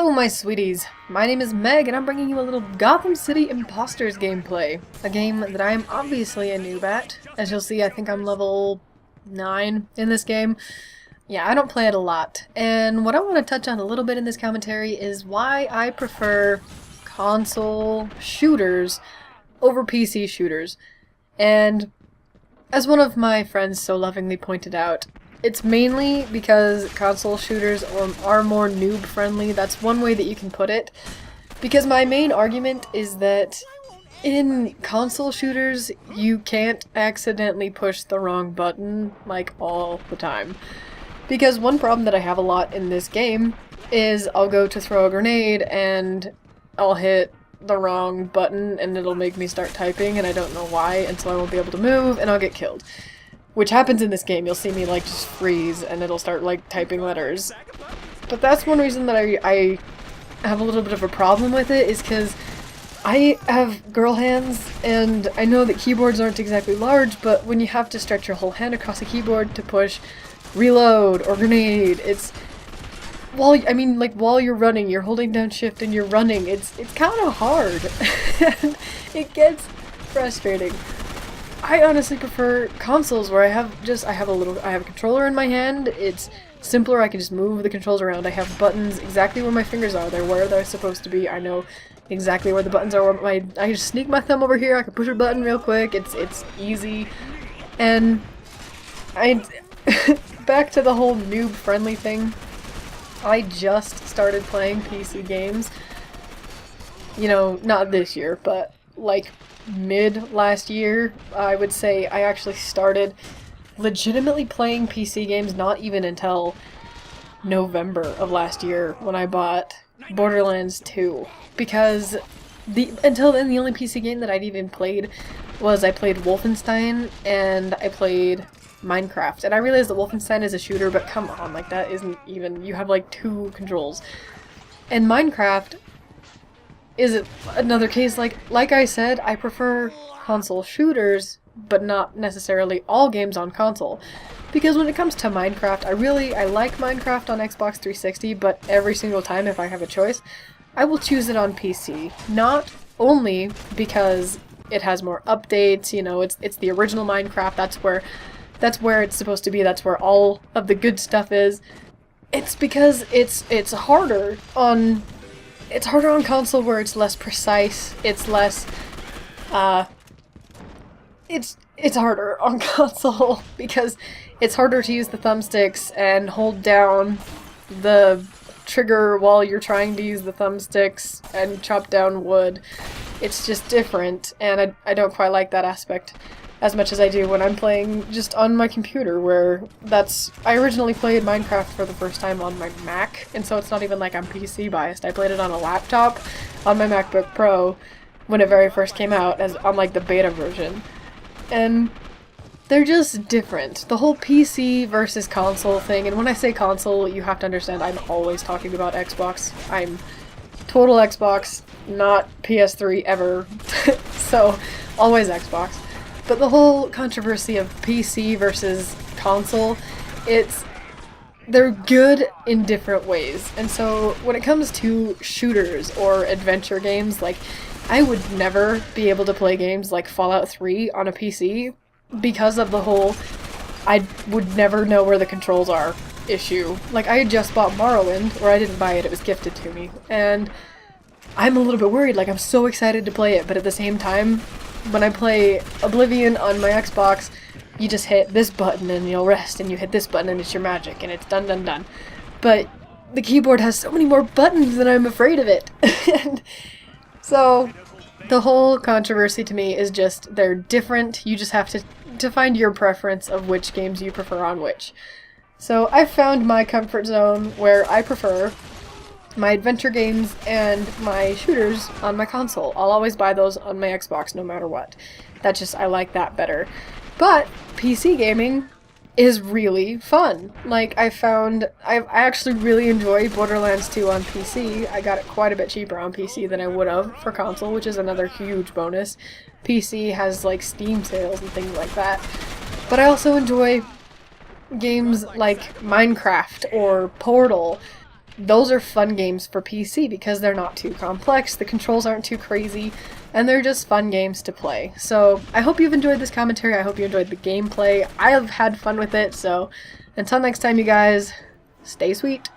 Hello my sweeties, my name is Meg and I'm bringing you a little Gotham City Impostors gameplay. A game that I am obviously a noob at. As you'll see, I think I'm level 9 in this game. Yeah, I don't play it a lot. And what I want to touch on a little bit in this commentary is why I prefer console shooters over PC shooters. And as one of my friends so lovingly pointed out, it's mainly because console shooters are more noob-friendly. That's one way that you can put it. Because my main argument is that in console shooters, you can't accidentally push the wrong button, like, all the time. Because one problem that I have a lot in this game is I'll go to throw a grenade and I'll hit the wrong button and it'll make me start typing and I don't know why, and so I won't be able to move and I'll get killed. Which happens in this game. You'll see me like just freeze and it'll start like typing letters. But that's one reason that I have a little bit of a problem with it, is because I have girl hands and I know that keyboards aren't exactly large, but when you have to stretch your whole hand across a keyboard to push reload or grenade, it's while you're running, you're holding down shift and you're running, it's kind of hard. And it gets frustrating. I honestly prefer consoles where I have a controller in my hand. It's simpler. I can just move the controls around. I have buttons exactly where my fingers are. They're where they're supposed to be. I know exactly where the buttons are. I can just sneak my thumb over here. I can push a button real quick. It's easy. And back to the whole noob friendly thing. I just started playing PC games. You know, not this year, but like mid last year, I would say. I actually started legitimately playing PC games not even until November of last year when I bought Borderlands 2. Because until then, the only PC game that I'd even played was I played Wolfenstein and I played Minecraft. And I realized that Wolfenstein is a shooter, but come on, like that isn't even, you have like 2 controls. And Minecraft is another case. Like I said, I prefer console shooters, but not necessarily all games on console. Because when it comes to Minecraft, I like Minecraft on Xbox 360, but every single time if I have a choice, I will choose it on PC. Not only because it has more updates, you know, it's the original Minecraft, that's where it's supposed to be, that's where all of the good stuff is. It's because it's harder on console, where it's less precise, it's less, it's harder on console because it's harder to use the thumbsticks and hold down the trigger while you're trying to use the thumbsticks and chop down wood. It's just different, and I don't quite like that aspect as much as I do when I'm playing just on my computer, where I originally played Minecraft for the first time on my Mac, and so it's not even like I'm PC biased. I played it on a laptop on my MacBook Pro when it very first came out, as on like the beta version. And they're just different. The whole PC versus console thing, and when I say console, you have to understand I'm always talking about Xbox. I'm total Xbox, not PS3 ever. So, always Xbox. But the whole controversy of PC versus console, they're good in different ways. And so when it comes to shooters or adventure games, like, I would never be able to play games like Fallout 3 on a PC because of the whole I would never know where the controls are issue. Like, I had just bought Morrowind, or I didn't buy it, it was gifted to me, and I'm a little bit worried. Like, I'm so excited to play it, but at the same time, when I play Oblivion on my Xbox, you just hit this button and you'll rest, and you hit this button and it's your magic, and it's done, done, done. But the keyboard has so many more buttons that I'm afraid of it. And so the whole controversy to me is just, they're different. You just have to find your preference of which games you prefer on which. So I've found my comfort zone where I prefer my adventure games and my shooters on my console. I'll always buy those on my Xbox no matter what. I like that better. But PC gaming is really fun. Like, I actually really enjoy Borderlands 2 on PC. I got it quite a bit cheaper on PC than I would have for console, which is another huge bonus. PC has like Steam sales and things like that. But I also enjoy games like Minecraft or Portal those are fun games for PC because they're not too complex, the controls aren't too crazy, and they're just fun games to play. So I hope you've enjoyed this commentary, I hope you enjoyed the gameplay. I have had fun with it, so until next time you guys, stay sweet.